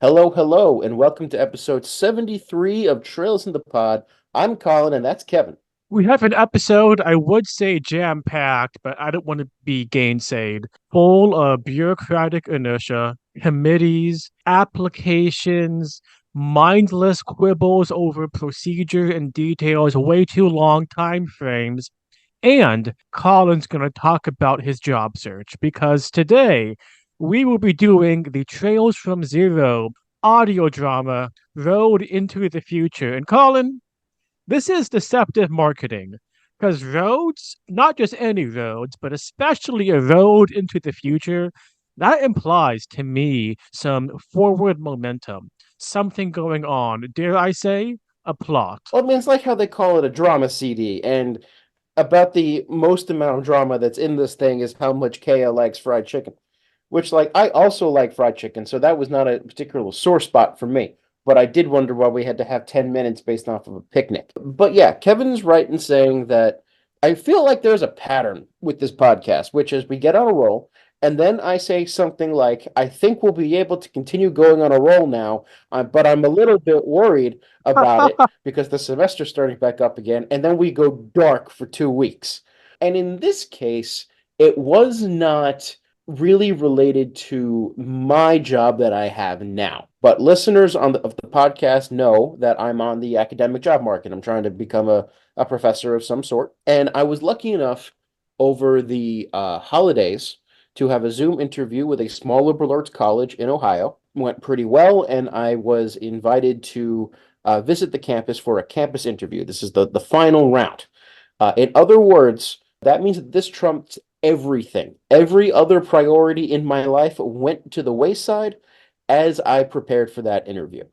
Hello, hello, and welcome to episode 73 of Trails in the Pod. I'm Colin, and that's Kevin. We have an episode, I would say jam-packed, but I don't want to be gainsayed, full of bureaucratic inertia, committees, applications, mindless quibbles over procedure and details, way too long time frames. And Colin's going to talk about his job search because today we will be doing the Trails from Zero audio drama Road into the Future. And Colin, this is deceptive marketing because roads, not just any roads, but especially a road into the future, that implies to me some forward momentum, something going on. Dare I say, a plot. Well, I mean, it's like how they call it a drama CD, and about the most amount of drama that's in this thing is how much Kaya likes fried chicken, which, like, I also like fried chicken, so that was not a particular sore spot for me. But I did wonder why we had to have 10 minutes based off of a picnic. But yeah, Kevin's right in saying that I feel like there's a pattern with this podcast, which is we get on a roll, and then I say something like, I think we'll be able to continue going on a roll now, but I'm a little bit worried about it because the semester's starting back up again, and then we go dark for 2 weeks. And in this case, it was not really related to my job that I have now. But listeners of the podcast know that I'm on the academic job market. I'm trying to become a professor of some sort. And I was lucky enough over the holidays to have a Zoom interview with a small liberal arts college in Ohio. It went pretty well, and I was invited to visit the campus for a campus interview. This is the final round. In other words, that means that this trumps everything. Every other priority in my life went to the wayside as I prepared for that interview.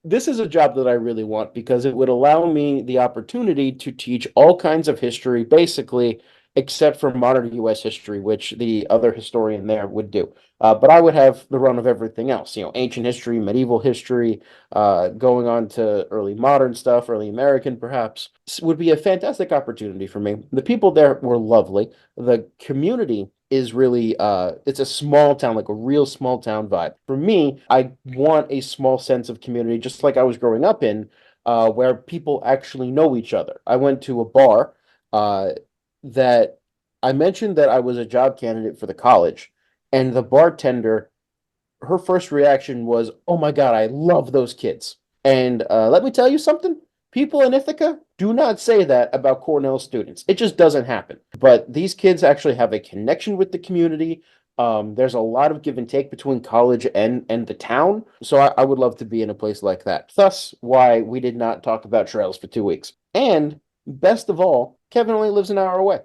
This is a job that I really want because it would allow me the opportunity to teach all kinds of history, basically, except for modern US history, which the other historian there would do. But I would have the run of everything else, ancient history, medieval history, going on to early modern stuff, early American perhaps. This would be a fantastic opportunity for me. The people there were lovely. The community is really it's a small town, like a real small town vibe. For me, I want a small sense of community, just like I was growing up in, where people actually know each other. I went to a bar uh, that I mentioned that I was a job candidate for the college, and the bartender, her first reaction was, "Oh my God, I love those kids." And let me tell you something. People in Ithaca do not say that about Cornell students. It just doesn't happen. But these kids actually have a connection with the community. There's a lot of give and take between college and the town. So I would love to be in a place like that. Thus, why we did not talk about trails for 2 weeks. And best of all, Kevin only lives an hour away.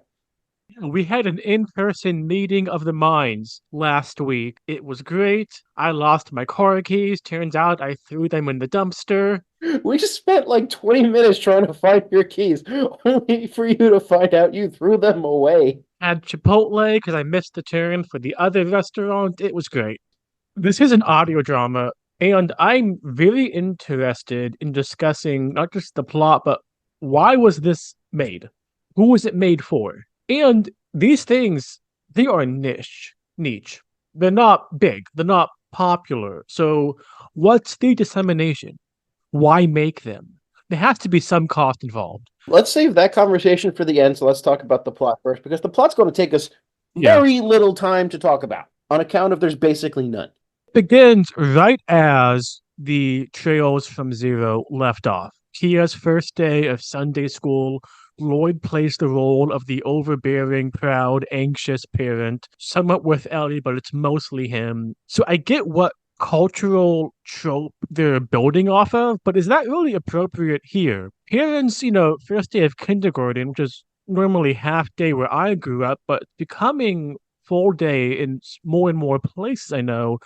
We had an in-person meeting of the minds last week. It was great. I lost my car keys. Turns out I threw them in the dumpster. We just spent like 20 minutes trying to find your keys, only for you to find out you threw them away. Had Chipotle because I missed the turn for the other restaurant. It was great. This is an audio drama, and I'm very interested in discussing not just the plot, but why was this made? Who was it made for? And these things, they are niche. They're not big, they're not popular. So, what's the dissemination? Why make them? There has to be some cost involved. Let's save that conversation for the end, so let's talk about the plot first, because the plot's going to take us Yeah. very little time to talk about, on account of there's basically none. Begins right as the Trails from Zero left off. Kia's first day of Sunday school, Lloyd plays the role of the overbearing, proud, anxious parent, somewhat with Ellie, but it's mostly him. So I get what cultural trope they're building off of, but is that really appropriate here? Parents, first day of kindergarten, which is normally half day where I grew up, but becoming full day in more and more places I know,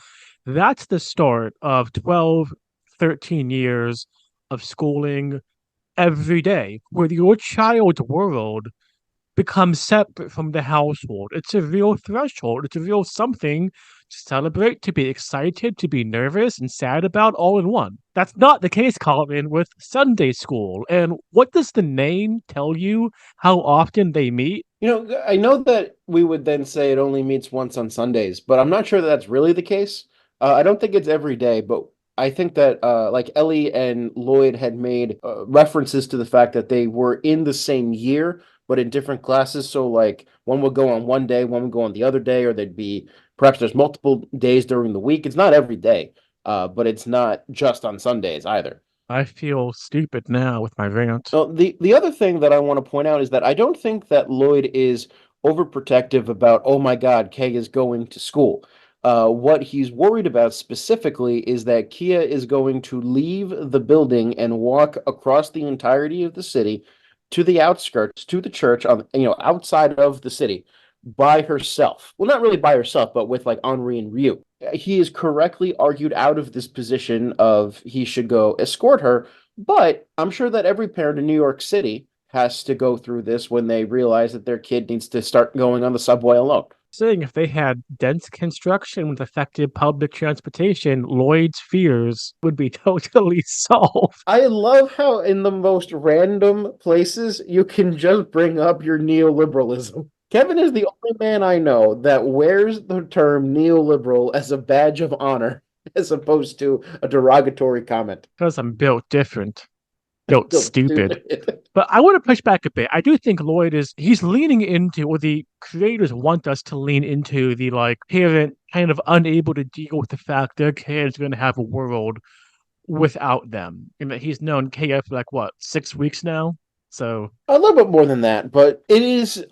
that's the start of 12, 13 years of schooling every day, where your child's world becomes separate from the household. It's a real threshold. It's a real something to celebrate, to be excited, to be nervous and sad about all in one. That's not the case, Colin, with Sunday school. And what does the name tell you how often they meet? I know that we would then say it only meets once on Sundays, but I'm not sure that that's really the case. I don't think it's every day, but I think that like Ellie and Lloyd had made references to the fact that they were in the same year but in different classes. So like one would go on one day, one would go on the other day, or they'd be perhaps there's multiple days during the week. It's not every day, but it's not just on Sundays either. I feel stupid now with my rant. Well, the other thing that I want to point out is that I don't think that Lloyd is overprotective about, oh my God, Kay is going to school. What he's worried about specifically is that Kia is going to leave the building and walk across the entirety of the city to the outskirts, to the church on, outside of the city by herself. Well, not really by herself, but with like Henri and Ryu. He is correctly argued out of this position of he should go escort her, but I'm sure that every parent in New York City has to go through this when they realize that their kid needs to start going on the subway alone. Saying if they had dense construction with effective public transportation, Lloyd's fears would be totally solved. I love how in the most random places you can just bring up your neoliberalism. Kevin is the only man I know that wears the term neoliberal as a badge of honor as opposed to a derogatory comment. Because I'm built different, built Feel stupid. stupid. But I want to push back a bit. I do think Lloyd he's leaning into, or the creators want us to lean into the like parent kind of unable to deal with the fact their kid's going to have a world without them. And that he's known KF for like what, 6 weeks now? So A little bit more than that, but it is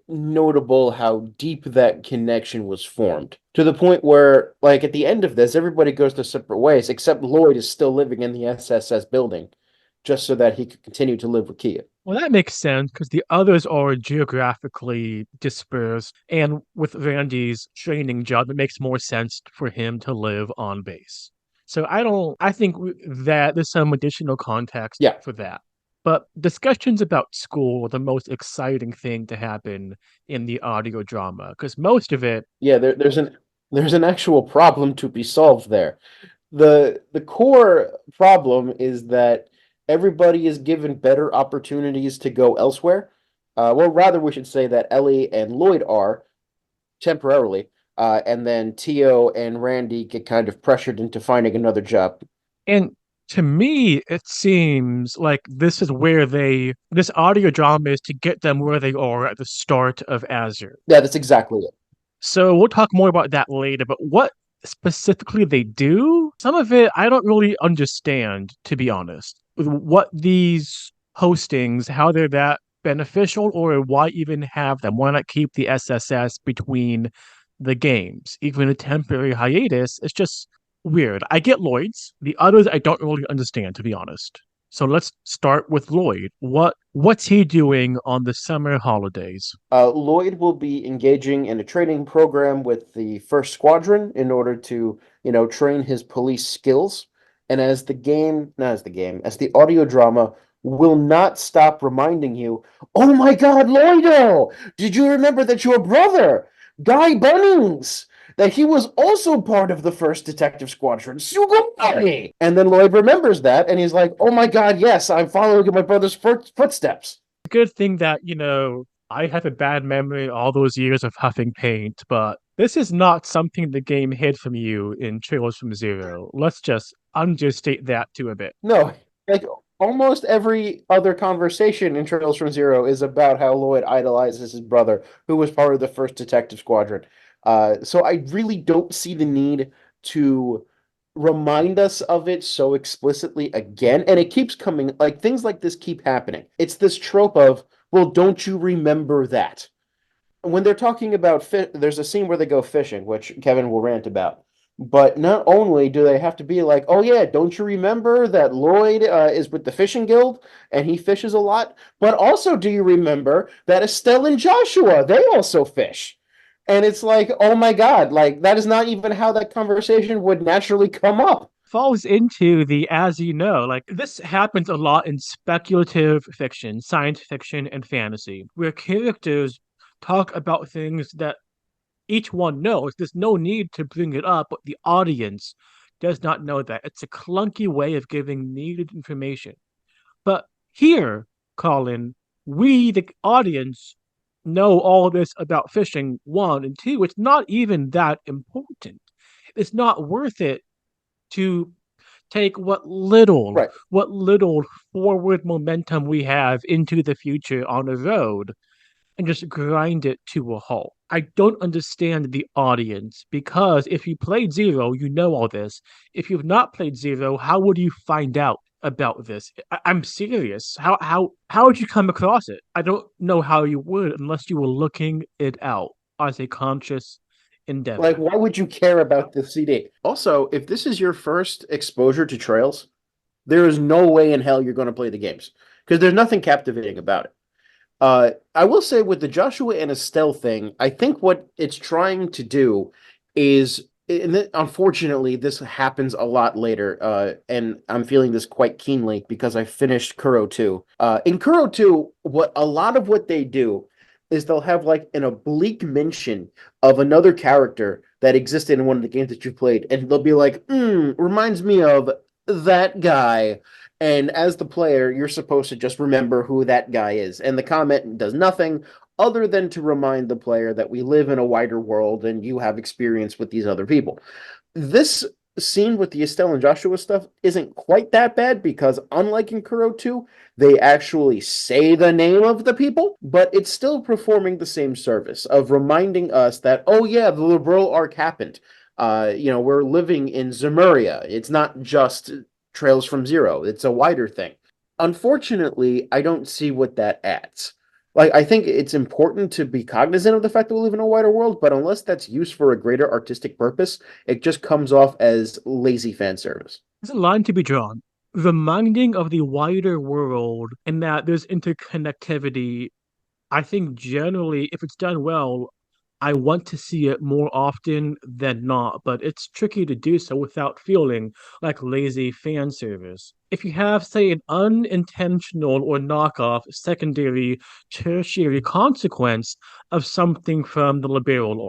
notable how deep that connection was formed to the point where, like, at the end of this, everybody goes their separate ways, except Lloyd is still living in the SSS building just so that he could continue to live with Kia. well, that makes sense because the others are geographically dispersed. And with Randy's training job, it makes more sense for him to live on base. So I think that there's some additional context Yeah, for that. But discussions about school are the most exciting thing to happen in the audio drama because most of it, yeah, there's an actual problem to be solved there. The core problem is that everybody is given better opportunities to go elsewhere. Well, rather, we should say that Ellie and Lloyd are temporarily, and then Tio and Randy get kind of pressured into finding another job. and to me, it seems like this audio drama is to get them where they are at the start of Azure. Yeah, that's exactly it. So we'll talk more about that later, but what specifically they do, some of it I don't really understand, to be honest. What these hostings, how they're that beneficial, or why even have them? Why not keep the SSS between the games? Even a temporary hiatus, it's just weird. I get Lloyd's. The others I don't really understand, to be honest. So let's start with Lloyd. What's he doing on the summer holidays? Lloyd will be engaging in a training program with the First Squadron in order to, train his police skills. And as the game, not as the game, as the audio drama will not stop reminding you, oh my God, Lloydo, did you remember that your brother, Guy Bunnings, that he was also part of the First Detective Squadron, Sugoi? And then Lloyd remembers that, and he's like, oh my God, yes, I'm following in my brother's footsteps. Good thing that, I have a bad memory all those years of huffing paint, but this is not something the game hid from you in Trails from Zero. Let's just understate that to a bit. No, like almost every other conversation in Trails from Zero is about how Lloyd idolizes his brother, who was part of the first detective squadron. So I really don't see the need to remind us of it so explicitly again. And it keeps coming, like things like this keep happening. It's this trope of, well, don't you remember that? When they're talking about fish, there's a scene where they go fishing, which Kevin will rant about. But not only do they have to be like, oh yeah, don't you remember that Lloyd is with the fishing guild and he fishes a lot? But also, do you remember that Estelle and Joshua, they also fish? And it's like, oh my God, like that is not even how that conversation would naturally come up. Falls into the as you know, like this happens a lot in speculative fiction, science fiction, and fantasy, where characters talk about things that each one knows. There's no need to bring it up, but the audience does not know that. It's a clunky way of giving needed information. But here, Colin, we, the audience, know all this about fishing, one, and two, it's not even that important. It's not worth it to take Right. what little forward momentum we have into the future on the road and just grind it to a halt. I don't understand the audience because if you played Zero, you know all this. If you've not played Zero, how would you find out about this? I'm serious. How would you come across it? I don't know how you would unless you were looking it out as a conscious Like, endeavor. why would you care about the CD? Also, if this is your first exposure to Trails, there is no way in hell you're going to play the games because there's nothing captivating about it. I will say with the Joshua and Estelle thing, I think what it's trying to do is, and unfortunately, this happens a lot later, and I'm feeling this quite keenly because I finished Kuro 2. In Kuro 2, what a lot of what they do is they'll have like an oblique mention of another character that existed in one of the games that you played, and they'll be like, reminds me of that guy. And as the player, you're supposed to just remember who that guy is. And the comment does nothing other than to remind the player that we live in a wider world and you have experience with these other people. This scene with the Estelle and Joshua stuff isn't quite that bad because, unlike in Kuro 2, they actually say the name of the people, but it's still performing the same service of reminding us that, oh, yeah, the liberal arc happened. We're living in Zemuria. It's not just Trails from Zero. It's a wider thing. Unfortunately, I don't see what that adds. Like, I think it's important to be cognizant of the fact that we live in a wider world, but unless that's used for a greater artistic purpose, it just comes off as lazy fan service. There's a line to be drawn, reminding of the wider world and that there's interconnectivity. I think generally, if it's done well, I want to see it more often than not, but it's tricky to do so without feeling like lazy fan service. If you have, say, an unintentional or knockoff secondary, tertiary consequence of something from the Liberal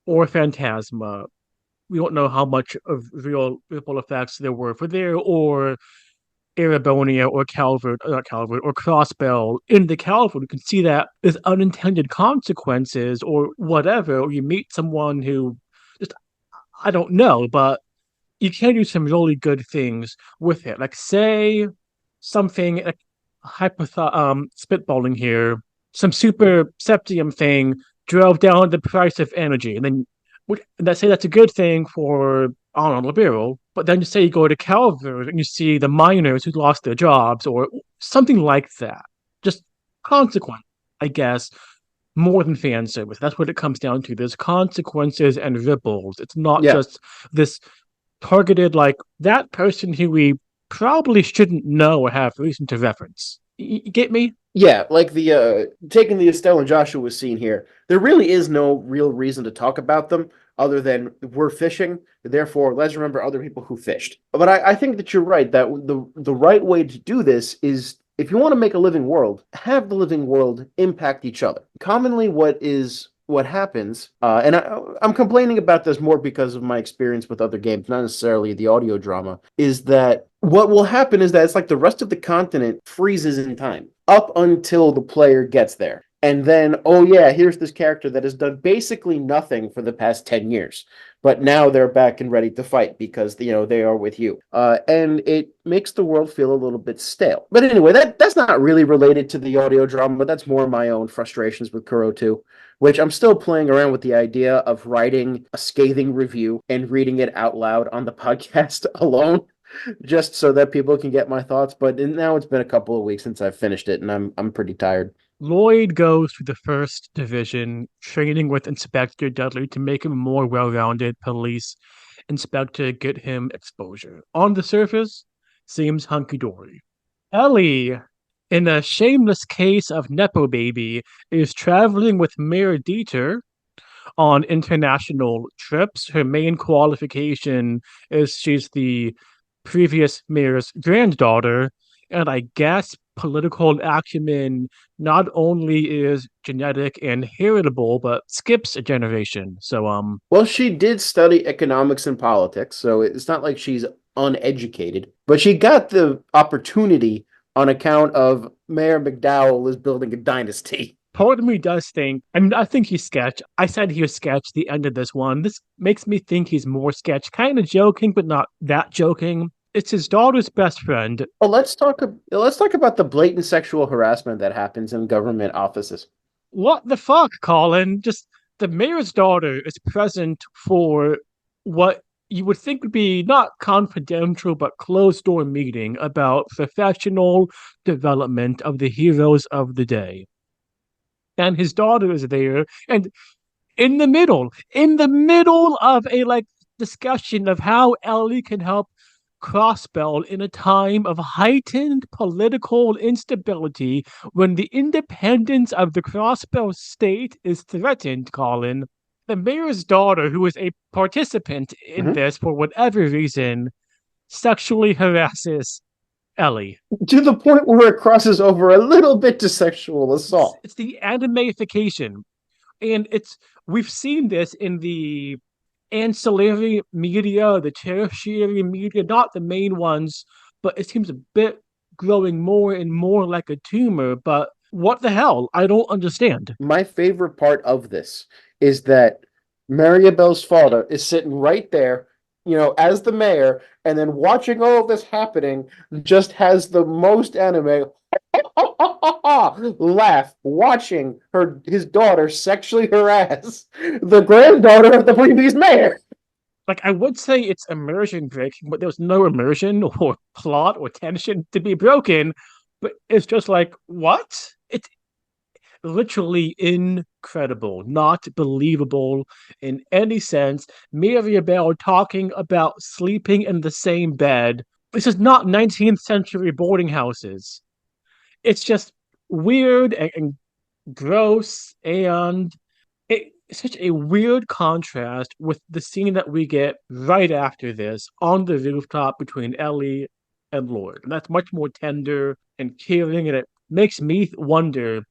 or Phantasma, we don't know how much of real ripple effects there were for there, or Erebonia or Calvert, not Calvert, or Crossbell in the Calvert, you can see that there's unintended consequences or whatever, or you meet someone who just, I don't know, but you can do some really good things with it. Like, say, something like spitballing here, some super septium thing drove down the price of energy, and then let's say that's a good thing for Arnold Liberal, but then you say you go to Calvert and you see the miners who lost their jobs or something like that. Just consequence, I guess, more than fan service. That's what it comes down to. There's consequences and ripples. It's not Yeah. just this targeted, like that person who we probably shouldn't know or have reason to reference. You get me? Yeah, like the taking the Estelle and Joshua scene here, there really is no real reason to talk about them other than we're fishing, therefore let's remember other people who fished. But I think that you're right that the right way to do this is if you want to make a living world, have the living world impact each other. Commonly, what happens, and I'm complaining about this more because of my experience with other games, not necessarily the audio drama, is that what will happen is that it's like the rest of the continent freezes in time up until the player gets there. And then, oh yeah, here's this character that has done basically nothing for the past 10 years. But now they're back and ready to fight because they are with you. And it makes the world feel a little bit stale. But anyway, that's not really related to the audio drama, but that's more my own frustrations with Kuro 2, which I'm still playing around with the idea of writing a scathing review and reading it out loud on the podcast alone just so that people can get my thoughts. But now it's been a couple of weeks since I've finished it, and I'm pretty tired. Lloyd goes to the first division, training with Inspector Dudley to make him a more well-rounded police inspector, get him exposure. On the surface, seems hunky-dory. Ellie, in a shameless case of Nepo baby, is traveling with Mayor Dieter on international trips. Her main qualification is she's the previous mayor's granddaughter, and I guess political acumen not only is genetic and heritable, but skips a generation. So, Well, she did study economics and politics, so it's not like she's uneducated, but she got the opportunity on account of Mayor McDowell is building a dynasty. part of me does think, I mean, I think he's sketch. I said he was sketch the end of this one. This makes me think he's more sketch, kind of joking, but not that joking. It's his daughter's best friend. Oh, let's talk about the blatant sexual harassment that happens in government offices. What the fuck, Colin? Just the mayor's daughter is present for what you would think would be not confidential but closed door meeting about professional development of the heroes of the day. And his daughter is there, and in the middle of a like discussion of how Ellie can help Crossbell in a time of heightened political instability when the independence of the Crossbell state is threatened, Colin. The mayor's daughter, who is a participant in Mhm. this for whatever reason, sexually harasses Ellie. To the point where it crosses over a little bit to sexual It's, assault. it's the animeification. And it's we've seen this in the ancillary media, the tertiary media, not the main ones, but it seems a bit growing more and more like a tumor. But what the hell? I don't understand. My favorite part of this is that Maribel's father is sitting right there, as the mayor, and then watching all of this happening, just has the most anime laugh watching his daughter sexually harass the granddaughter of the previous mayor. Like I would say it's immersion breaking, but there's no immersion or plot or tension to be broken. But it's just like, what? It's literally incredible, not believable in any sense. Mary Bell talking about sleeping in the same bed. This is not 19th century boarding houses. It's just weird and gross, and it's such a weird contrast with the scene that we get right after this on the rooftop between Ellie and Lord. And that's much more tender and caring, and it makes me wonder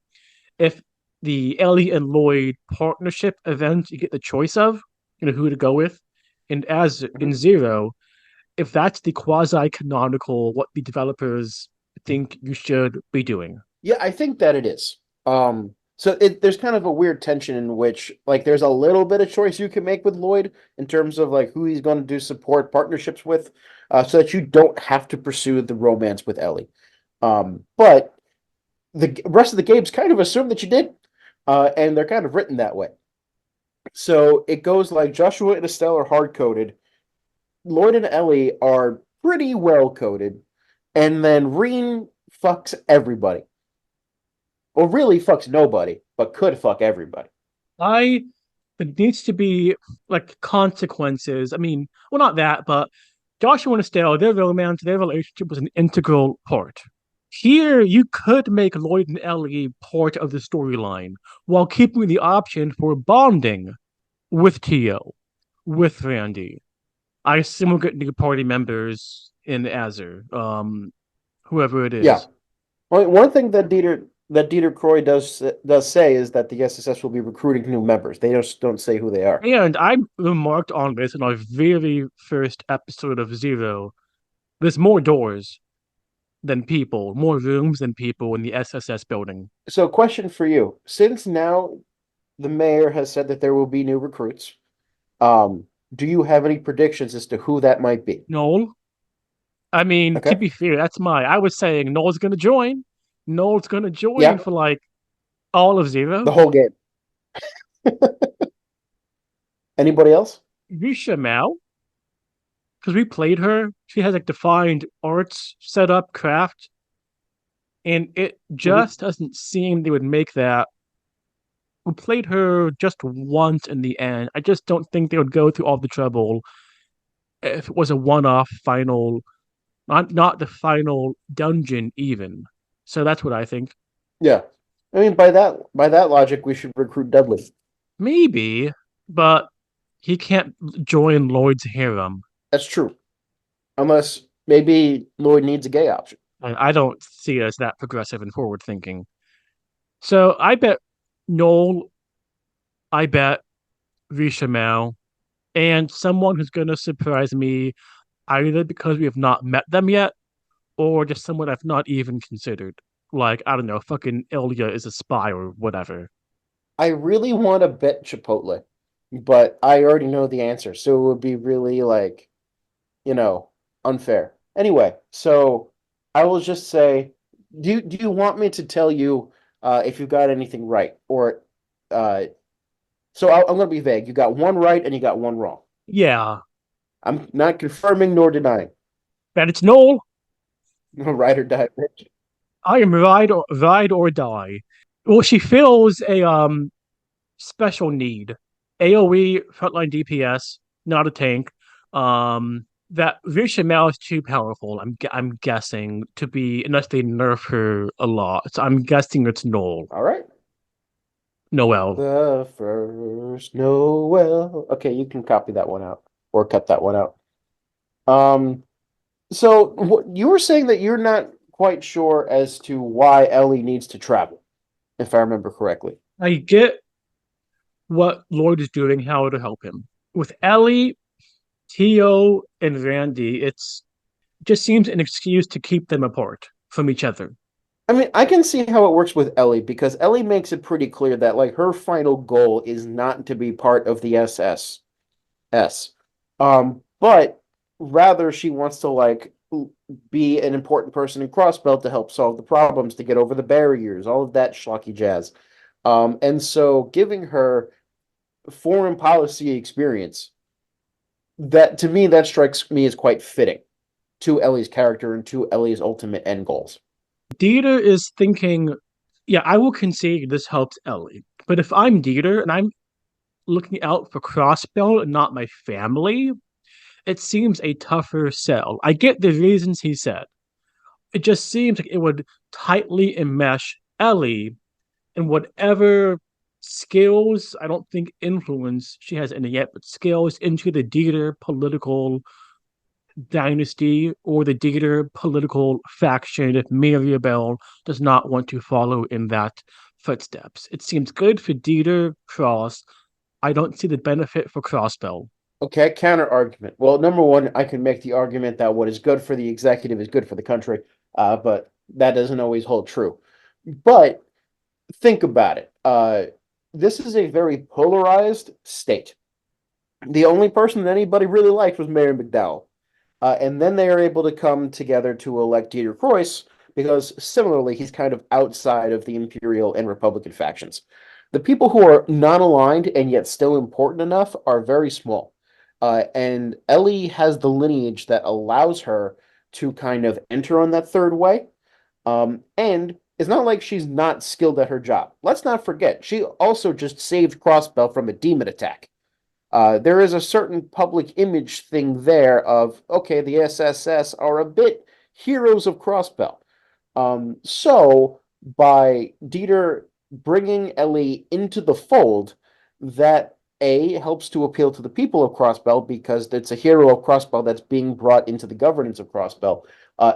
if the Ellie and Lloyd partnership event you get the choice of, who to go with, and as in Mhm. Zero, if that's the quasi canonical what the developers think you should be doing. Yeah, I think that it is. There's kind of a weird tension in which like there's a little bit of choice you can make with Lloyd in terms of like who he's going to do support partnerships with, so that you don't have to pursue the romance with Ellie. But the rest of the games kind of assume that you did, and they're kind of written that way. So it goes like Joshua and Estelle are hard coded, Lloyd and Ellie are pretty well coded, and then Reen fucks everybody. Well, really fucks nobody, but could fuck everybody. I It needs to be like consequences. I mean, well, not that, but Joshua and Estelle, their romance, their relationship was an integral part. Here, you could make Lloyd and Ellie part of the storyline while keeping the option for bonding with Tio, with Randy. I assume we'll get new party members in Azure, whoever it Yeah. is. Well, one thing that Dieter Croy does say is that the SSS will be recruiting new members. They just don't say who they are. And I remarked on this in our very first episode of Zero. There's more doors than people, more rooms than people in the SSS building. So, question for you: since now the mayor has said that there will be new recruits, do you have any predictions as to who that might be? Noel, I mean, to Okay. be fair, I was saying Noel's gonna join. Noel's gonna join Yeah, for like all of the Zero. whole game. Anybody else? Risha Mao, because we played her. She has like defined arts setup, craft, and it Mhm. just doesn't seem they would make that. We played her just once in the end. I just don't think they would go through all the trouble if it was a one-off final, not the final dungeon even. So that's what I think. Yeah. I mean, by that logic, we should recruit Dudley. Maybe, but he can't join Lloyd's harem. That's true. Unless maybe Lloyd needs a gay option. And I don't see it as that progressive and forward thinking. So I bet Noel, I bet Risha Mao, and someone who's going to surprise me either because we have not met them yet or just someone I've not even considered. Like, I don't know, fucking Ilya is a spy or whatever. I really want to bet Chipotle, but I already know the answer, so it would be really like, unfair. Anyway, so I will just say, do you want me to tell you if you got anything right, or uh, I'm going to be vague. You got one right and you got one wrong. Yeah, I'm not confirming nor denying. that it's Noel. Right or die, Rich. I am ride or die. Well, she fills a special need. AoE frontline DPS, not a tank. That Visha Mao is too powerful. I'm guessing to be unless they nerf her a lot. So I'm guessing it's All right. Noel. The first Noel. Okay, you can copy that one out or cut that one out. Um, so you were saying that you're not quite sure as to why Ellie needs to travel, if I remember correctly. I get what Lloyd is doing, how to help him. With Ellie, Tio, and Randy, it's just seems an excuse to keep them apart from each other. I mean, I can see how it works with Ellie because Ellie makes it pretty clear that like her final goal is not to be part of the SS. But rather she wants to like be an important person in Crossbelt to help solve the problems, to get over the barriers, all of that schlocky jazz. And so giving her foreign policy experience, that to me that strikes me as quite fitting to Ellie's character and to Ellie's ultimate end goals. Dieter is thinking, yeah, I will concede this helps Ellie. But if I'm Dieter and I'm looking out for Crossbell and not my family, it seems a tougher sell. I get the reasons he said. It just seems like it would tightly enmesh Ellie and whatever skills, I don't think influence she has any yet, but skills into the Dieter political dynasty or the Dieter political faction if Mirabel does not want to follow in that footsteps. It seems good for Dieter Cross. I don't see the benefit for Crossbell. Okay, counter argument. Well, number one, I can make the argument that what is good for the executive is good for the country, but that doesn't always hold true. But think about it. This is a very polarized state. The only person that anybody really liked was Mary McDowell. And then they are able to come together to elect Dieter Croix because similarly, he's kind of outside of the Imperial and Republican factions. The people who are non aligned and yet still important enough are very small. And Ellie has the lineage that allows her to kind of enter on that third way. And it's not like she's not skilled at her job. Let's not forget, she also just saved Crossbell from a demon attack. There is a certain public image thing there of, okay, the SSS are a bit heroes of Crossbell. So by Dieter bringing Ellie into the fold, that A helps to appeal to the people of Crossbell because it's a hero of Crossbell that's being brought into the governance of Crossbell.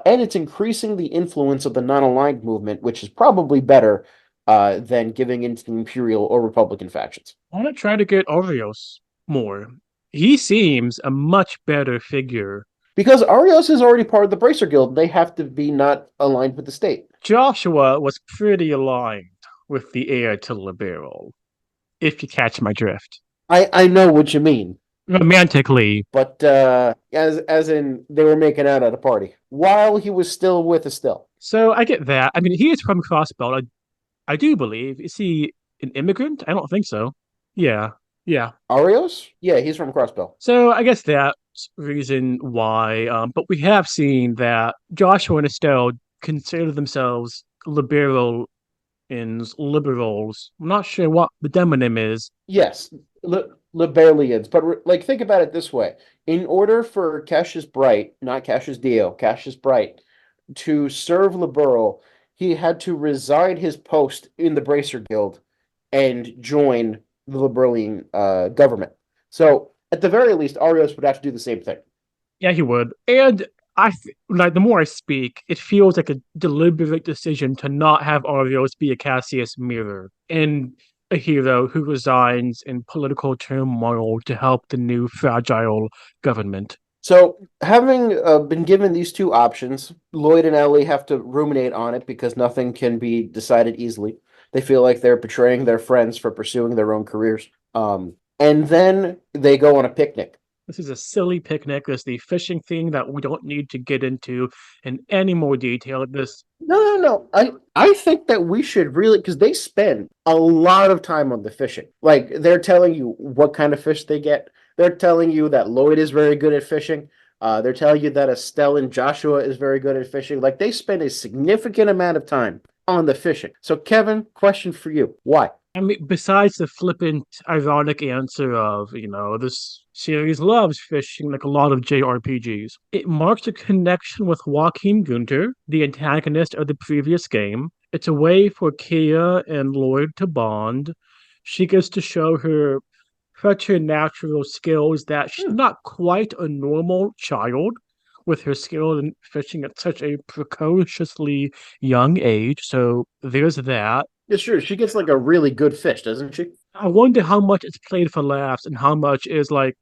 And it's increasing the influence of the non-aligned movement, which is probably better than giving into the Imperial or Republican factions. I want to try to get Orios more. He seems a much better figure. Because Arios is already part of the Bracer Guild, they have to be not aligned with the state. Joshua was pretty aligned with the heir to Liberal, if you catch my drift. I know what you mean, Romantically. but as in they were making out at a party while he was still with Estelle. So I get that. I mean, he is from Crossbelt. I do believe. Is he an immigrant? I don't think so. Yeah. Yeah. Arios? Yeah, he's from Crossbell. So I guess that's reason why. But we have seen that Joshua and Estelle consider themselves liberal liberals. I'm not sure what the demonym is. Yes, Liberalians. But like, think about it this way: in order for Cassius Bright, not Cassius Dio, Cassius Bright, to serve Liberal, he had to resign his post in the Bracer Guild and join the Liberalian government. So, at the very least, Arios would have to do the same thing. Yeah, he would. And like the more I speak, it feels like a deliberate decision to not have Arios be a Cassius mirror and a hero who resigns in political turmoil to help the new fragile government. So, having been given these two options, Lloyd and Ellie have to ruminate on it because nothing can be decided easily. They feel like they're betraying their friends for pursuing their own careers. And then they go on a picnic. This is a silly picnic. There's the fishing thing that we don't need to get into in any more detail. This No, no, no. I think that we should really, because they spend a lot of time on the fishing. Like they're telling you what kind of fish they get. They're telling you that Lloyd is very good at fishing. They're telling you that Estelle and Joshua is very good at fishing. Like they spend a significant amount of time on the fishing. So, Kevin, question for you: Why? I mean, besides the flippant, ironic answer of, this series loves fishing like a lot of JRPGs, it marks a connection with Joachim Gunter, the antagonist of the previous game. It's a way for Kia and Lloyd to bond. She gets to show her preternatural skills that she's Hmm. not quite a normal child with her skill in fishing at such a precociously young age. So there's that. Yeah, sure. She gets like a really good fish, doesn't she? I wonder how much it's played for laughs and how much is like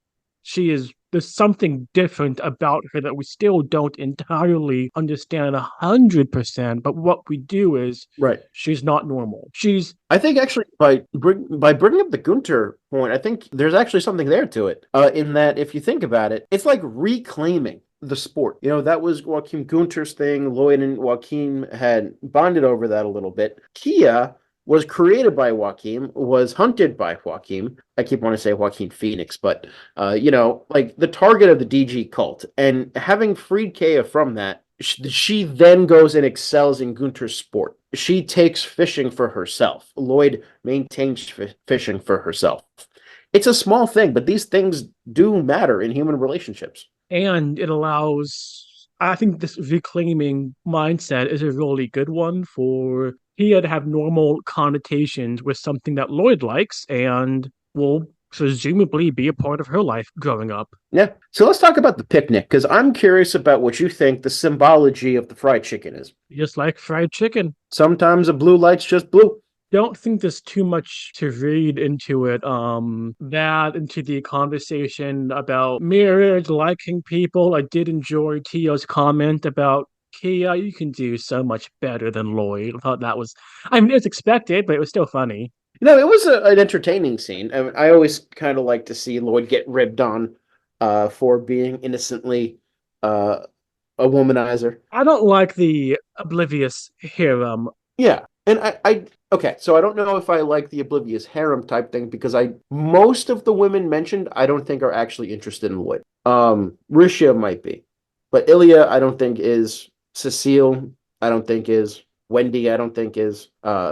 there's something different about her that we still don't entirely understand 100%. But what we do is Right. she's not normal. She's I think actually by bringing up the Gunter point, I think there's actually something there to it. In that if you think about it, it's like reclaiming the sport. You know, that was Joachim Gunter's thing. Lloyd and Joachim had bonded over that a little bit. Kia was created by Joachim, was hunted by Joachim. I keep wanting to say Joaquin Phoenix, but like the target of the DG cult, and having freed Kia from that, she then goes and excels in Gunter's sport. She takes fishing for herself. Lloyd maintains fishing for herself. It's a small thing, but these things do matter in human relationships. and it allows I think this reclaiming mindset is a really good one for Kia to have normal connotations with something that Lloyd likes and will presumably be a part of her life growing up. Yeah. So let's talk about the picnic because I'm curious about what you think the symbology of the fried chicken is. Just like fried chicken. Sometimes a blue light's just blue. Don't think there's too much to read into it. That into the conversation about marriage, liking people. I did enjoy Tio's comment about Kia. You can do so much better than Lloyd. I thought that was, I mean, it was expected, but it was still funny. It was an entertaining scene. I mean, I always kind of like to see Lloyd get ribbed on for being innocently uh, a womanizer. I don't like the oblivious harem. Yeah. And okay, so I don't know if I like the oblivious harem type thing because most of the women mentioned I don't think are actually interested in Lloyd. Risha might be, but Ilya I don't think is. Cecile I don't think is. Wendy I don't think is.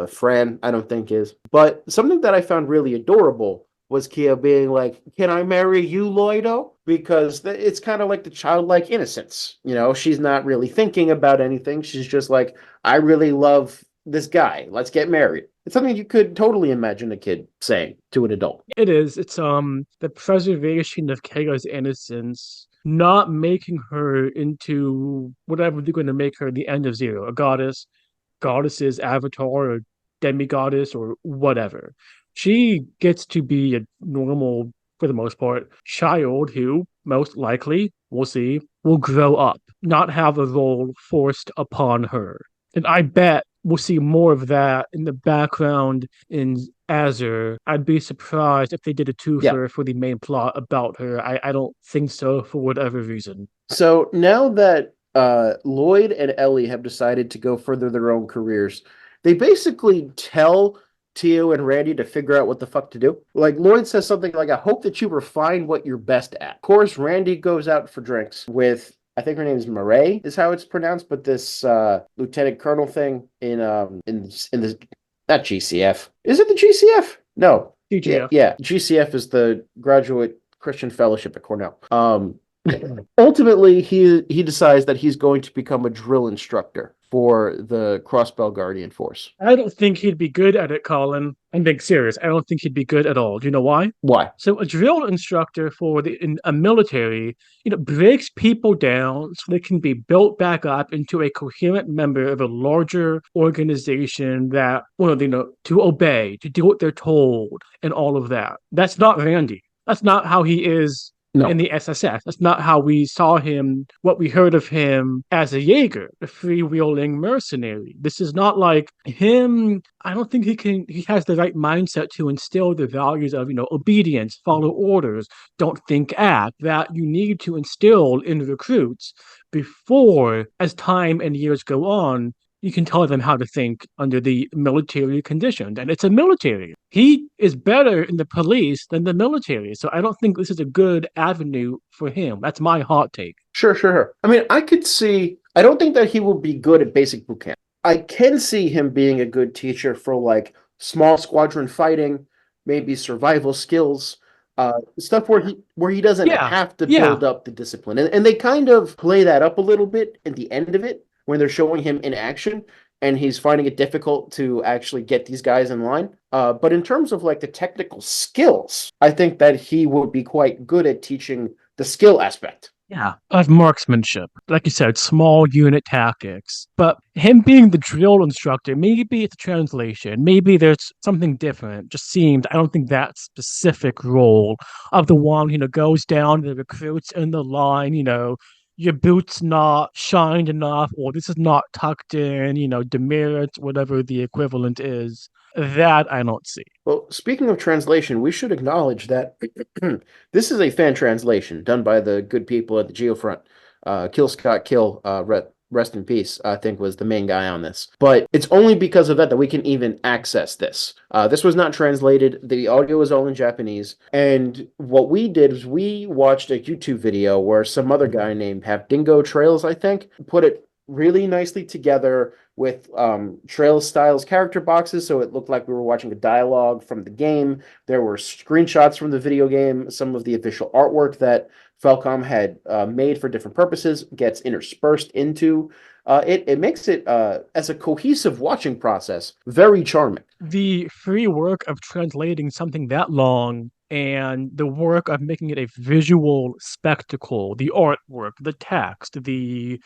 Fran I don't think is. But something that I found really adorable was Kia being like, "Can I marry you, Lloydo?" Because it's kind of like the childlike innocence. She's not really thinking about anything. She's just like, "I really love this guy. Let's get married." It's something you could totally imagine a kid saying to an adult. It is. It's the preservation of Kia's innocence, not making her into whatever they're going to make her the end of Zero, a goddess's avatar or demigoddess or whatever. She gets to be a normal, for the most part, child who most likely, we'll see, will grow up, not have a role forced upon her. And I bet we'll see more of that in the background in Azure. I'd be surprised if they did a Yeah. twofer for the main plot about her. I don't think so for whatever reason. So now that Lloyd and Ellie have decided to go further their own careers, they basically tell Tio and Randy to figure out what the fuck to do. Like Lloyd says something like, "I hope that you refine what you're best at." Of course, Randy goes out for drinks with, I think her name is Murray, is how it's pronounced, but this lieutenant colonel thing in the not GCF. Is it the GCF? No. Yeah, TGF. yeah. GCF is the Graduate Christian Fellowship at Cornell. Ultimately, he decides that he's going to become a drill instructor for the Crossbell Guardian Force. I don't think he'd be good at it, Colin. I'm being serious. I don't think he'd be good at all. Do you know why? Why? So a drill instructor for a military, breaks people down so they can be built back up into a coherent member of a larger organization that, to obey, to do what they're told, and all of that. That's not Randy. That's not how he is in No. the SSF. That's not how we saw him, what we heard of him as a Jaeger, a freewheeling mercenary. This is not like him. I don't think he has the right mindset to instill the values of, obedience, follow orders, don't think, act, that you need to instill in recruits before, as time and years go on, you can tell them how to think under the military conditions. And it's a military. He is better in the police than the military. So I don't think this is a good avenue for him. That's my hot take. Sure, sure, sure. I mean, I could see, I don't think that he will be good at basic boot camp. I can see him being a good teacher for like small squadron fighting, maybe survival skills, stuff where he doesn't Yeah. have to Yeah. build up the discipline. And they kind of play that up a little bit at the end of it when they're showing him in action and he's finding it difficult to actually get these guys in line. But in terms of like the technical skills, I think that he would be quite good at teaching the skill aspect. Yeah, of marksmanship. Like you said, small unit tactics. But him being the drill instructor, maybe it's a translation. Maybe there's something different. Just seemed, I don't think that specific role of the one, goes down to the recruits in the line, your boot's not shined enough, or this is not tucked in, demerit, whatever the equivalent is. That I don't see. Well, speaking of translation, we should acknowledge that this is a fan translation done by the good people at the Geofront. Kill Scott Kill, rest in peace, I think was the main guy on this. But it's only because of that that we can even access this. This was not translated. The audio was all in Japanese. And what we did is we watched a YouTube video where some other guy named Have Dingo Trails, I think, put it really nicely together with Trail Styles character boxes, so it looked like we were watching a dialogue from the game. There were screenshots from the video game. Some of the official artwork that Falcom had made for different purposes gets interspersed into it. It makes it, as a cohesive watching process, very charming. The free work of translating something that long and the work of making it a visual spectacle, the artwork, the text, the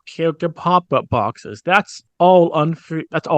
character pop-up boxes, that's all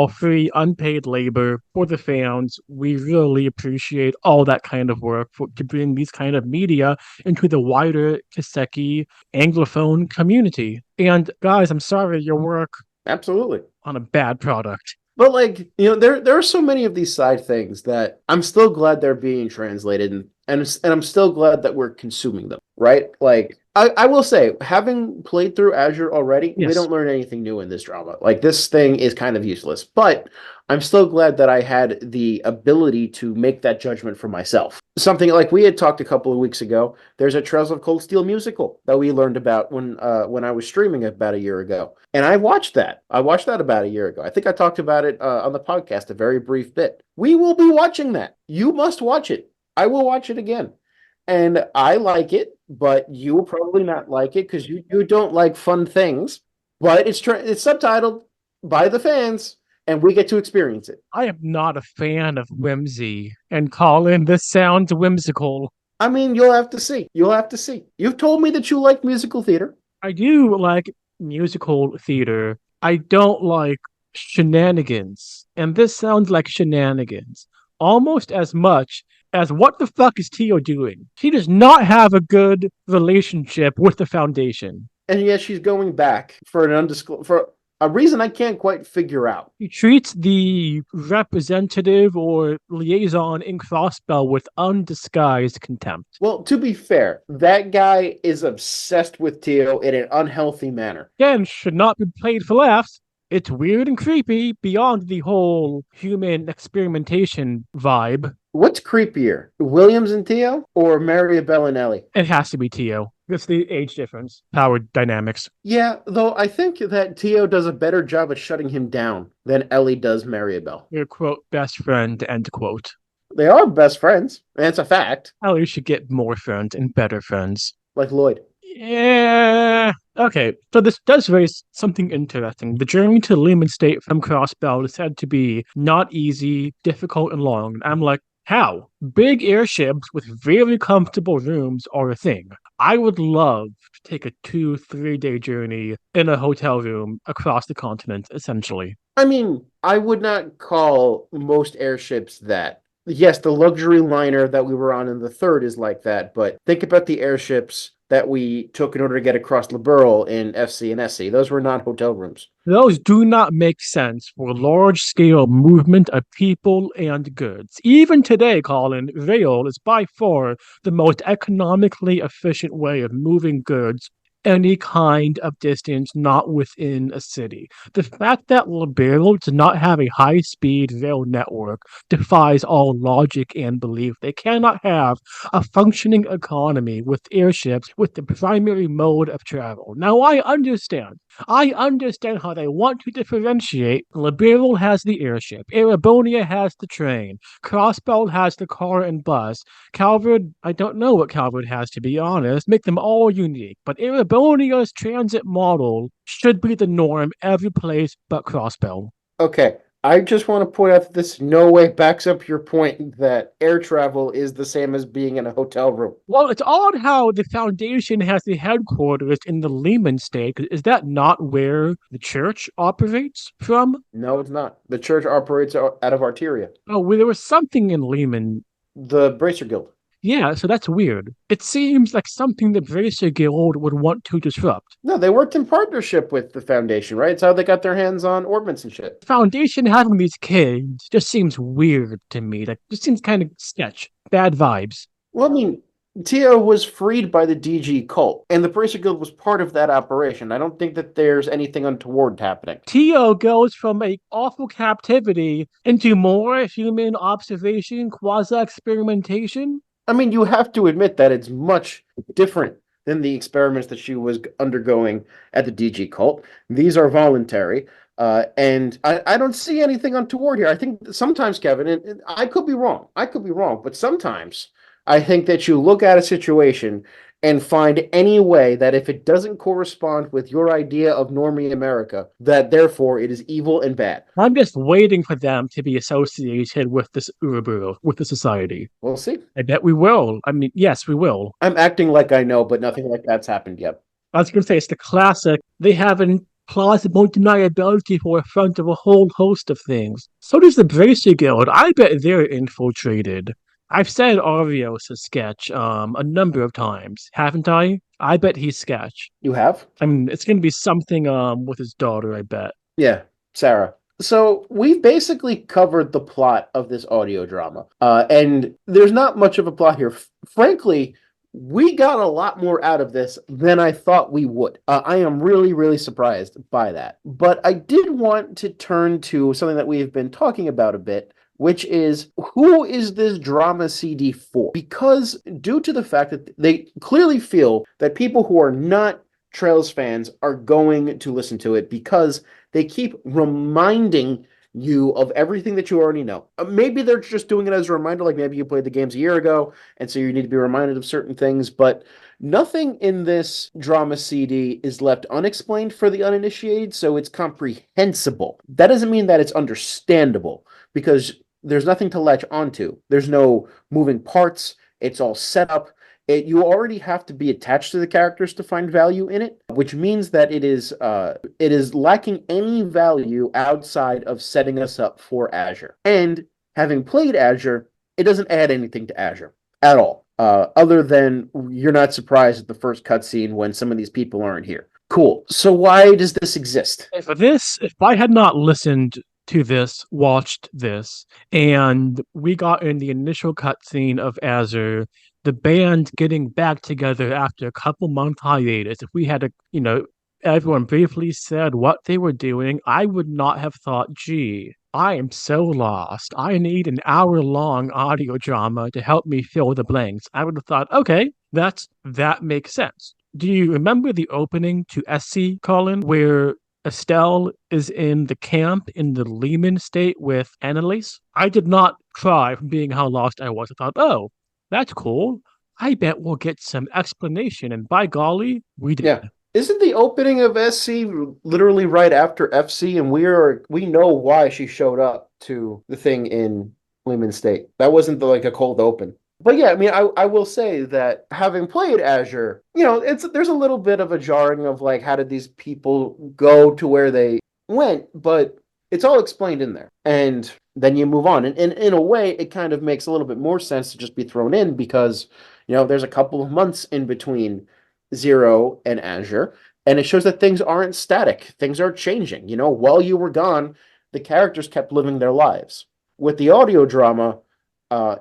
free, unpaid labor for the fans. We really appreciate all that kind of work to bring these kind of media into the wider Kiseki Anglophone community. And guys, I'm sorry your work Absolutely. on a bad product. But like, there are so many of these side things that I'm still glad they're being translated and I'm still glad that we're consuming them, right? Like I will say, having played through Azure already, we Yes. don't learn anything new in this drama. Like this thing is kind of useless, but I'm still glad that I had the ability to make that judgment for myself. Something like we had talked a couple of weeks ago, there's a Trails of Cold Steel musical that we learned about when I was streaming about a year ago. And I watched that. I watched that about a year ago. I think I talked about it on the podcast a very brief bit. We will be watching that. You must watch it. I will watch it again. And I like it, but you will probably not like it because you don't like fun things. But it's subtitled by the fans, and we get to experience it. I am not a fan of whimsy. And Colin, this sounds whimsical. I mean, you'll have to see. You'll have to see. You've told me that you like musical theater. I do like musical theater. I don't like shenanigans. And this sounds like shenanigans almost as much as what the fuck is Tio doing? She does not have a good relationship with the Foundation. And yet she's going back for an undisclosed for a reason I can't quite figure out. He treats the representative or liaison in Crossbell with undisguised contempt. Well, to be fair, that guy is obsessed with Tio in an unhealthy manner. Again, should not be played for laughs. It's weird and creepy beyond the whole human experimentation vibe. What's creepier, Williams and Tio or Maribel and Ellie? It has to be Tio. It's the age difference, power dynamics. Yeah, though I think that Tio does a better job at shutting him down than Ellie does Maribel. Your quote, best friend, end quote. They are best friends, and it's a fact, Ellie should get more friends and better friends. like Lloyd. Yeah. Okay, so this does raise something interesting. The journey to Lumen State from Crossbell is said to be not easy, difficult, and long. I'm like, how? Big airships with very comfortable rooms are a thing. I would love to take a 2-3 day journey in a hotel room across the continent, essentially. I mean, I would not call most airships that. yes, the luxury liner that we were on in the third is like that, but think about the airships that we took in order to get across Liberl in FC and SC. Those were not hotel rooms. Those do not make sense for large scale movement of people and goods. Even today, Colin, rail is by far the most economically efficient way of moving goods any kind of distance not within a city. The fact that Liberal does not have a high speed rail network defies all logic and belief. They cannot have a functioning economy with airships with the primary mode of travel. Now, I understand how they want to differentiate. Liberal has the airship, Erebonia has the train, Crossbelt has the car and bus. Calvert, I don't know what Calvert has to be honest, make them all unique. But Erebonia's transit model should be the norm every place but Crossbelt. Okay, I just want to point out that this no way backs up your point that air travel is the same as being in a hotel room. Well, it's odd how the foundation has the headquarters in the Lehman state. Is that not where the church operates from? No, it's not. The church operates out of Arteria, Oh, well, there was something in Lehman. the Bracer Guild. Yeah, so that's weird. It seems like something the Bracer Guild would want to disrupt. No, they worked in partnership with the Foundation, right? It's how they got their hands on ordnance and shit. Foundation having these kids just seems weird to me. Like, just seems kind of sketch. Bad vibes. Well, I mean, Tio was freed by the DG cult, and the Bracer Guild was part of that operation. I don't think that there's anything untoward happening. Tio goes from a awful captivity into more human observation, quasi experimentation. I mean, you have to admit that it's much different than the experiments that she was undergoing at the DG cult. These are voluntary. And I don't see anything untoward here. I think sometimes, Kevin, and I could be wrong. I could be wrong, but sometimes I think that you look at a situation and find any way that if it doesn't correspond with your idea of normie America, that therefore it is evil and bad. I'm just waiting for them to be associated with this Uruburu, with the society. We'll see. I bet we will. I mean, yes, we will. I'm acting like I know, but nothing like that's happened yet. I was going to say it's the classic. They have an plausible deniability for a front of a whole host of things. So does the Bracer Guild. I bet they're infiltrated. I've said Arios is sketch a number of times, haven't I? I bet he's sketch. You have? I mean, it's gonna be something with his daughter, I bet. Yeah, Sarah. So we've basically covered the plot of this audio drama. And there's not much of a plot here. Frankly, we got a lot more out of this than I thought we would. I am really, really surprised by that. But I did want to turn to something that we've been talking about a bit, which is who is this drama CD for? Because due to the fact that they clearly feel that people who are not Trails fans are going to listen to it because they keep reminding you of everything that you already know. Maybe they're just doing it as a reminder, like maybe you played the games a year ago, and so you need to be reminded of certain things, but nothing in this drama CD is left unexplained for the uninitiated, so it's comprehensible. That doesn't mean that it's understandable, because there's nothing to latch onto. There's no moving parts. It's all set up. You already have to be attached to the characters to find value in it, which means that it is lacking any value outside of setting us up for Azure. And having played Azure, it doesn't add anything to Azure at all, other than you're not surprised at the first cutscene when some of these people aren't here. Cool. So why does this exist? If I had not listened to this, watched this, and we got in the initial cutscene of Azure, the band getting back together after a couple month hiatus, if we had everyone briefly said what they were doing, I would not have thought, gee, I am so lost. I need an hour-long audio drama to help me fill the blanks. I would have thought, okay, that makes sense. Do you remember the opening to SC, Colin, where Estelle is in the camp in the Lehman state with Annalise? I did not cry from being how lost I was. I thought, oh, that's cool. I bet we'll get some explanation. And by golly, we did. Yeah. Isn't the opening of SC literally right after FC? And we know why she showed up to the thing in Lehman State. That wasn't like a cold open. But yeah, I mean, I will say that having played Azure, there's a little bit of a jarring of like, how did these people go to where they went? But it's all explained in there. And then you move on. And in a way, it kind of makes a little bit more sense to just be thrown in because, there's a couple of months in between Zero and Azure, and it shows that things aren't static. Things are changing. While you were gone, the characters kept living their lives. With the audio drama,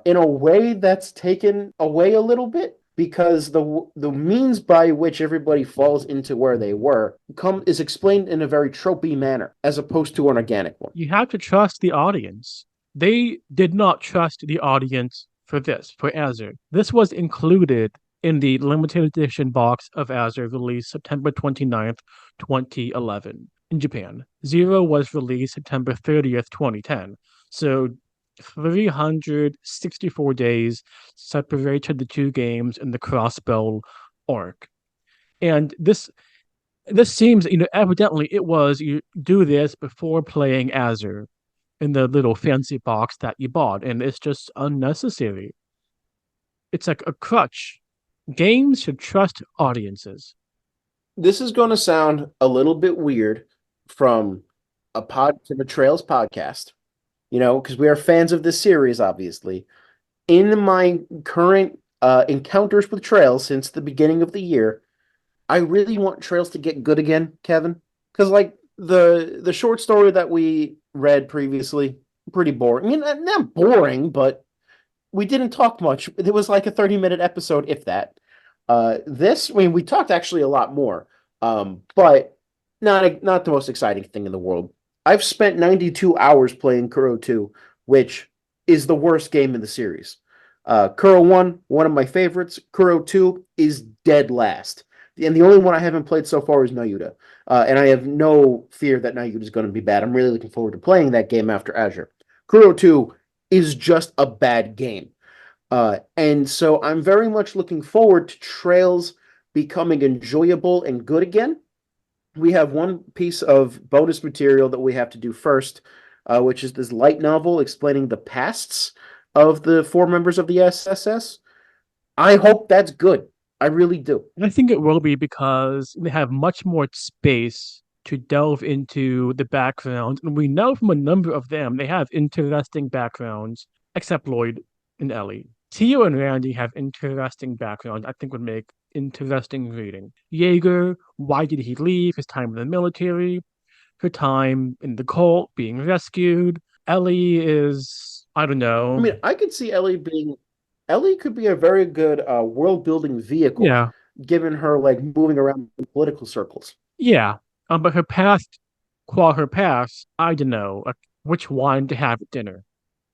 in a way that's taken away a little bit because the means by which everybody falls into where they were come is explained in a very tropey manner as opposed to an organic one. You have to trust the audience. They did not trust the audience for this, for Azure. This was included in the limited edition box of Azure released September 29th, 2011 in Japan. Zero was released September 30th, 2010. So 364 days separated the two games in the crossbow arc. And this seems, evidently it was you do this before playing Azure in the little fancy box that you bought, and it's just unnecessary. It's like a crutch. Games should trust audiences. This is going to sound a little bit weird from a pod to the Trails podcast, because we are fans of this series, obviously. In my current encounters with Trails since the beginning of the year, I really want Trails to get good again, Kevin. Because like the short story that we read previously, pretty boring. I mean, not boring, but we didn't talk much. It was like a 30-minute episode, if that. I mean, we talked actually a lot more, but not the most exciting thing in the world. I've spent 92 hours playing Kuro 2, which is the worst game in the series. Kuro 1, one of my favorites. Kuro 2 is dead last. And the only one I haven't played so far is Nayuta. And I have no fear that Nayuta is going to be bad. I'm really looking forward to playing that game after Azure. Kuro 2 is just a bad game. And so I'm very much looking forward to Trails becoming enjoyable and good again. We have one piece of bonus material that we have to do first, which is this light novel explaining the pasts of the four members of the SSS. I hope that's good. I really do. And I think it will be because they have much more space to delve into the background. And we know from a number of them, they have interesting backgrounds, except Lloyd and Ellie. Tio and Randy have interesting backgrounds, I think would make interesting reading. Jaeger, why did he leave? His time in the military, her time in the cult, being rescued. Ellie is, I don't I know. mean, I could see Ellie could be a very good world building vehicle, Yeah, given her like moving around in political circles. yeah. But her past, qua her past, I don't know which wine to have at dinner.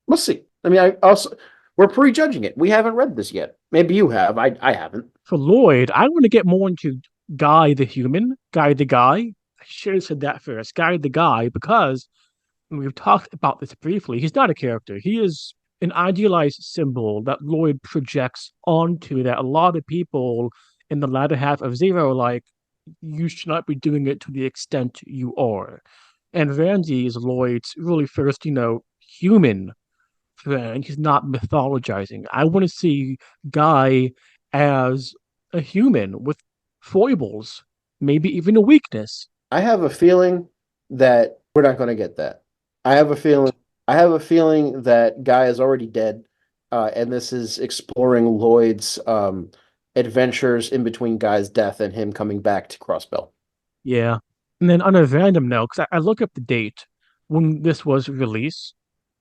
We'll see. I mean, I also we're prejudging it. We haven't read this yet. Maybe you have. I haven't. For Lloyd, I want to get more into Guy the human, Guy the guy. I should have said that first. Guy the guy, because we've talked about this briefly. He's not a character. He is an idealized symbol that Lloyd projects onto that a lot of people in the latter half of Zero like, you should not be doing it to the extent you are. And Randy is Lloyd's really first, human friend. He's not mythologizing. I want to see Guy as a human with foibles, maybe even a weakness. I have a feeling that we're not going to get that. I have a feeling. I have a feeling that Guy is already dead, and this is exploring Lloyd's adventures in between Guy's death and him coming back to Crossbell. Yeah. And then on a random note, because I look up the date when this was released,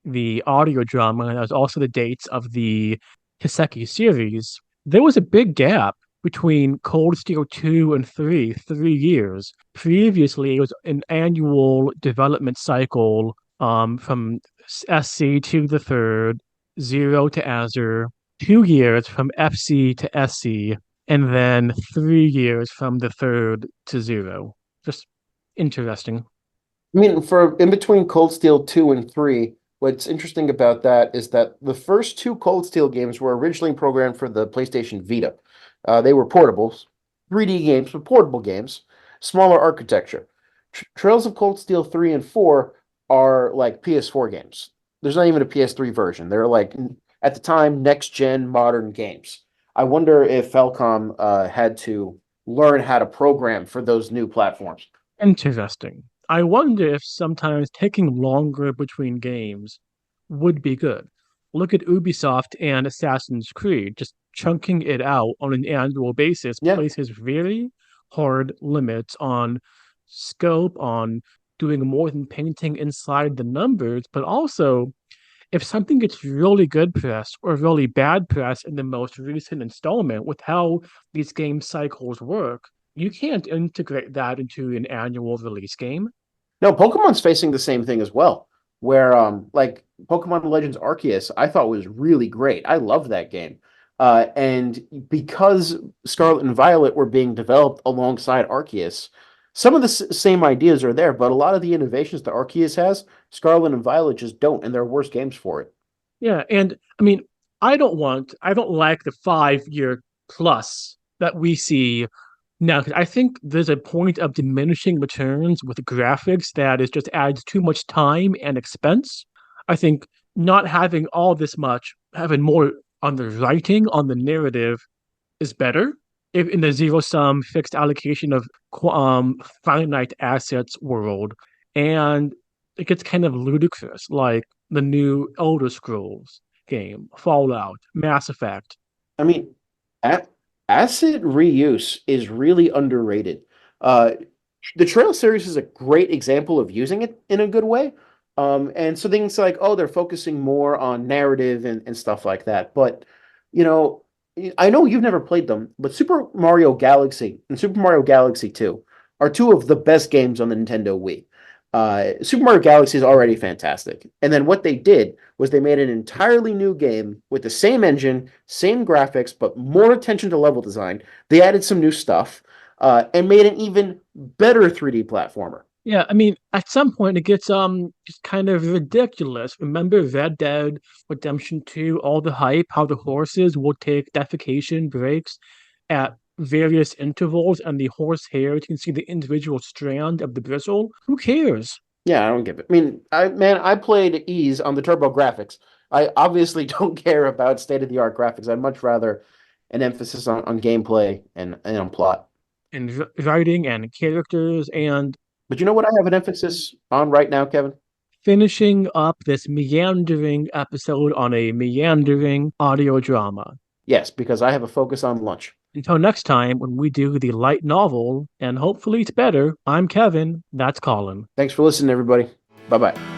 the audio drama, and that was also the dates of the Hiseki series. There was a big gap between Cold Steel 2 and 3, 3 years. Previously, it was an annual development cycle from SC to the third, Zero to Azure, 2 years from FC to SC, and then 3 years from the third to Zero. Just interesting. I mean, for in between Cold Steel 2 and 3, what's interesting about that is that the first two Cold Steel games were originally programmed for the PlayStation Vita. They were portables, 3D games, but portable games, smaller architecture. Trails of Cold Steel 3 and 4 are like PS4 games. There's not even a PS3 version. They're like, at the time, next gen modern games. I wonder if Falcom had to learn how to program for those new platforms. Interesting. I wonder if sometimes taking longer between games would be good. Look at Ubisoft and Assassin's Creed. Just chunking it out on an annual basis Yeah. places very hard limits on scope, on doing more than painting inside the numbers, but also if something gets really good press or really bad press in the most recent installment with how these game cycles work, you can't integrate that into an annual release game. No, Pokemon's facing the same thing as well, where like Pokemon Legends Arceus, I thought was really great. I love that game. And because Scarlet and Violet were being developed alongside Arceus, some of the same ideas are there, but a lot of the innovations that Arceus has, Scarlet and Violet just don't, and they're worse games for it. Yeah, and I mean, I don't like the 5 year plus that we see now, because I think there's a point of diminishing returns with graphics that is just adds too much time and expense. I think not having all this much, having more on the writing, on the narrative is better. If in the zero sum fixed allocation of finite assets world, and it gets kind of ludicrous, like the new Elder Scrolls game, Fallout, Mass Effect. I mean, a asset reuse is really underrated. Uh, the Trail series is a great example of using it in a good way. And so things like, oh, they're focusing more on narrative and stuff like that. But, you know, I know you've never played them, but Super Mario Galaxy and Super Mario Galaxy 2 are two of the best games on the Nintendo Wii. Super Mario Galaxy is already fantastic. And then what they did was they made an entirely new game with the same engine, same graphics, but more attention to level design. They added some new stuff and made an even better 3D platformer. Yeah, I mean, at some point it gets just kind of ridiculous. Remember Red Dead Redemption 2, all the hype, how the horses will take defecation breaks at various intervals, and the horse hairs you can see the individual strand of the bristle. Who cares? Yeah, I don't give it. I mean, I played Ease on the Turbo Graphics. I obviously don't care about state-of-the-art graphics. I'd much rather an emphasis on gameplay and on plot. And writing and characters and But you know what I have an emphasis on right now, Kevin? finishing up this meandering episode on a meandering audio drama. Yes, because I have a focus on lunch. Until next time, when we do the light novel, and hopefully it's better, I'm Kevin, that's Colin. Thanks for listening, everybody. Bye bye.